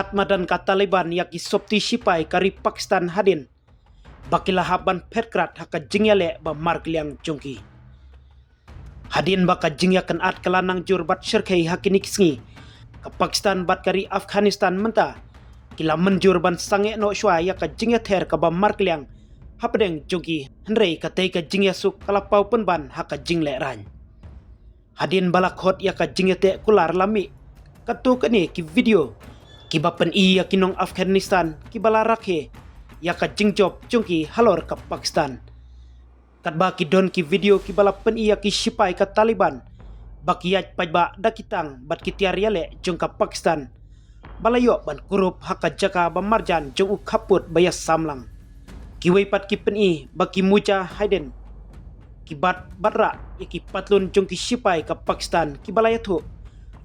Khatma dan ka Taliban yaki sopti sipai kari Pakistan hadin bakila haban petkrat haka jingyale ba margliang jongki hadin baka jingya kan at kalanang jur bat syirkai hakinik sngi ka Pakistan bat kari Afghanistan menta kila menjur ban sange no shwa yaka jingya ther ka ba margliang hapdeng jongki hendrei ka tei ka jingya suk kalapau penban haka jingle ran hadin balakhot yaka jingya te kular lami katu kani ki video kiba pen iya kinong Afghanistan kibala rakhe yaka jingjob jongki halor ka Pakistan katba ki don ki video kibala pen iya ki sipai ka Taliban bakiyat pajba dakitang bat kitiar yale jongka Pakistan balayo ban kurup haka jaka ba marjan jong ukaput bayas samlang kiwei pat ki pen i baki muja haiden kibat batra yaki patlun jongki sipai ka Pakistan kibalayatu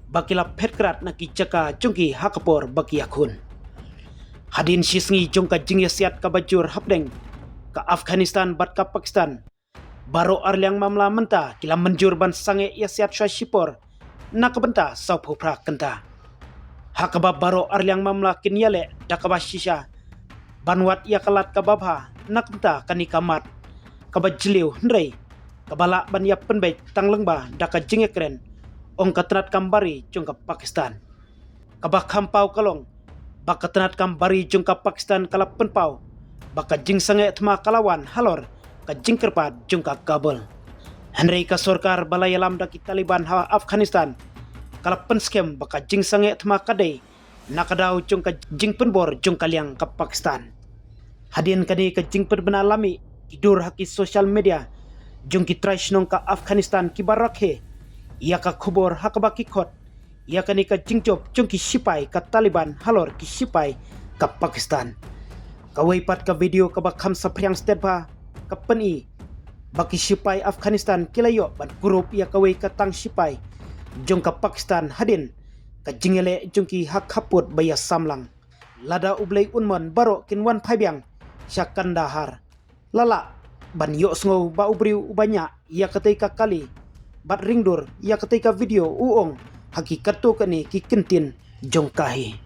bakila petkrat na kijaka jongki hakapor baki akun hadin sisngi jongka jingya siat ka bajur hapdeng ka Afghanistan bat ka Pakistan baro arliang mamla menta kila menjur ban sange ya siat syipor na kabenta saupupra kenta hakaba baro arliang mamla kinyale dakaba shisha banwat ya kalat kababha na kenta kanikamat kabajliu hendrei kabala ban ya penbait tanglengba daka jingya keren ong katrat kambari jongka Pakistan kabak kampau kalong bak katrat kambari jongka Pakistan kala penpau baka jing sange thma kalawan halor ka jingkerpat jongka Kabul Henry ka sorkar balayalam daki Taliban ha Afghanistan kala penskem baka jing sange thma kadai nakadaw jongka jing penbor jongka liang ka Pakistan hadin kani ka jing penbena lami tidur haki social media jongki trash nong ka Afghanistan kibarakhe ia ka khubor hakaba kikot ia ka nika jingjob jongki sipai ka Taliban halor ki sipai ka Pakistan kawai pat ka video ka bakham saphyang stepha ka pani baki sipai Afghanistan kilayo ban grup ia kawai ka tang sipai jongka Pakistan hadin ka jingele jongki hak haput bayas samlang lada ublei unmon baro kinwan phaibyang syakandahar lala ban yo sngo ba ubriu ubanya ia katai ka kali bat ringdur ia ketika video uong hakikat tu kani ki kentin jongkahi